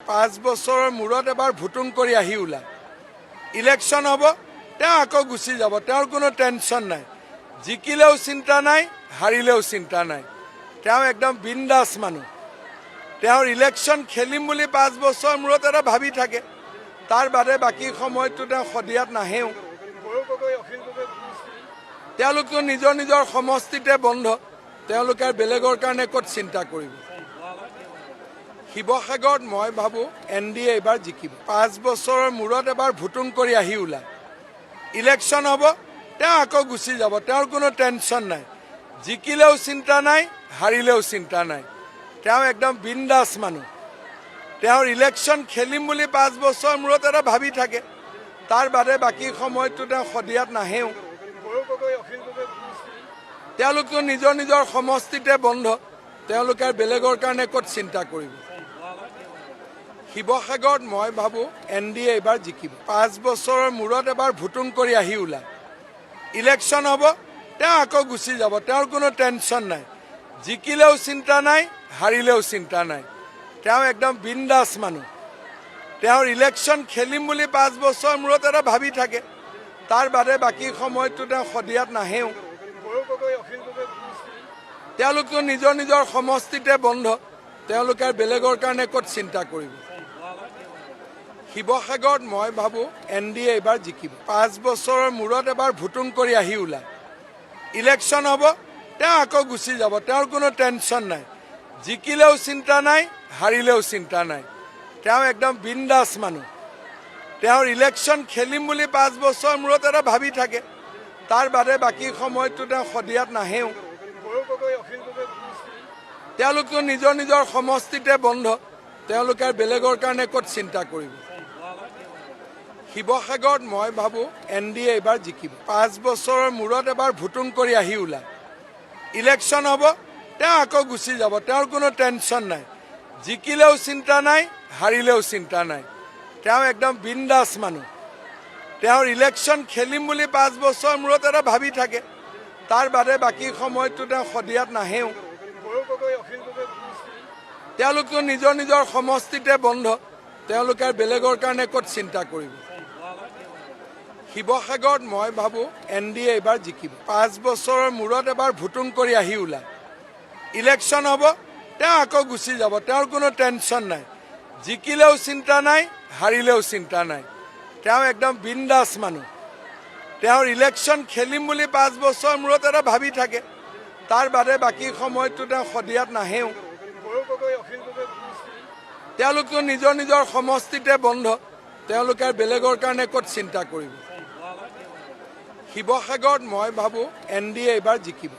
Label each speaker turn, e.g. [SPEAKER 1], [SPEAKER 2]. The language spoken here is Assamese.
[SPEAKER 1] 5 বছৰৰ মূৰত এবাৰ ভোটিং কৰি আহি ওলায় ইলেকশ্যন হ'ব তেওঁ আকৌ গুচি যাব তেওঁৰ কোনো টেনশ্যন নাই জিকিলেও চিন্তা নাই হাৰিলেও চিন্তা নাই তেওঁ একদম বিন্দাস মানুহ তেওঁৰ ইলেকশ্যন খেলিম বুলি 5 বছৰৰ মূৰত এটা ভাবি থাকে তাৰ বাদে বাকী সময়টো তেওঁ সদিয়াত নাহেও তেওঁলোকে নিজৰ নিজৰ সমষ্টিতে বন্ধ তেওঁলোকে বেলেগৰ কাৰণে ক'ত চিন্তা কৰিব শিৱসাগৰত মই ভাবো এনডিএ এবাৰ জিকিব 5 বছৰৰ মূৰত এবাৰ ভোটিং কৰি আহি ওলায় ইলেকশ্যন হ'ব তেওঁ আকৌ গুচি যাব তেওঁৰ কোনো টেনশ্যন নাই জিকিলেও চিন্তা নাই হাৰিলেও চিন্তা নাই তেওঁ একদম বিন্দাস মানুহ তেওঁৰ ইলেকশ্যন খেলিম বুলি 5 বছৰৰ মূৰত এটা ভাবি থাকে তাৰ বাদে বাকী সময়টো তেওঁ সদিয়াত নাহেও তেওঁলোকে নিজৰ নিজৰ সমষ্টিতে বন্ধ তেওঁলোকে বেলেগৰ কাৰণে ক'ত চিন্তা কৰিব শিৱসাগৰত মই ভাবো এনডিএ এবাৰ জিকিব 5 বছৰৰ মূৰত এবাৰ ভোটিং কৰি আহি ওলায় ইলেকশ্যন হ'ব তেওঁ আকৌ গুচি যাব তেওঁৰ কোনো টেনশ্যন নাই জিকিলেও চিন্তা নাই হাৰিলেও চিন্তা নাই তেওঁ একদম বিন্দাস মানুহ তেওঁৰ ইলেকশ্যন খেলিম বুলি 5 বছৰৰ মূৰত এটা ভাবি থাকে তাৰ বাদে বাকী সময়টো তেওঁ সদিয়াত নাহেও তেওঁলোকে নিজৰ নিজৰ সমষ্টিতে বন্ধ তেওঁলোকে বেলেগৰ কাৰণে ক'ত চিন্তা কৰিব শিৱসাগৰত মই ভাবো এনডিএ এবাৰ জিকিব 5 বছৰৰ মূৰত এবাৰ ভোটিং কৰি আহি ওলায় ইলেকশ্যন হ'ব তেওঁ আকৌ গুচি যাব তেওঁৰ কোনো টেনশ্যন নাই জিকিলেও চিন্তা নাই হাৰিলেও চিন্তা নাই তেওঁ একদম বিন্দাস মানুহ তেওঁৰ ইলেকশ্যন খেলিম বুলি 5 বছৰৰ মূৰত এটা ভাবি থাকে তাৰ বাদে বাকী সময়টো তেওঁ সদিয়াত নাহেও তেওঁলোকে নিজৰ নিজৰ সমষ্টিতে বন্ধ তেওঁলোকে বেলেগৰ কাৰণে ক'ত চিন্তা কৰিব শিৱসাগৰত মই ভাবো এনডিএ এবাৰ জিকিব 5 বছৰৰ মূৰত এবাৰ ভোটিং কৰি আহি ওলায় ইলেকশ্যন হ'ব তেওঁ আকৌ গুচি যাব তেওঁৰ কোনো টেনশ্যন নাই জিকিলেও চিন্তা নাই হাৰিলেও চিন্তা নাই তেওঁ একদম বিন্দাস মানুহ তেওঁৰ ইলেকশ্যন খেলিম বুলি 5 বছৰৰ মূৰত এটা ভাবি থাকে তাৰ বাদে বাকী সময়টো তেওঁ সদিয়াত নাহেও তেওঁলোকে নিজৰ নিজৰ সমষ্টিতে বন্ধ তেওঁলোকে বেলেগৰ কাৰণে ক'ত চিন্তা কৰিব শিৱসাগৰত মই ভাবো এনডিএ এবাৰ জিকিব 5 বছৰৰ মূৰত এবাৰ ভোটিং কৰি আহি ওলায় ইলেকশ্যন হ'ব তেওঁ আকৌ গুচি যাব তেওঁৰ কোনো টেনশ্যন নাই জিকিলেও চিন্তা নাই হাৰিলেও চিন্তা নাই তেওঁ একদম বিন্দাস মানুহ তেওঁৰ ইলেকশ্যন খেলিম বুলি 5 বছৰৰ মূৰত এটা ভাবি থাকে তাৰ বাদে বাকী সময়টো তেওঁ সদিয়াত নাহেও তেওঁলোকে নিজৰ নিজৰ সমষ্টিতে বন্ধ তেওঁলোকে বেলেগৰ কাৰণে ক'ত চিন্তা কৰিব শিৱসাগৰত মই ভাবো এনডিএ এবাৰ জিকিব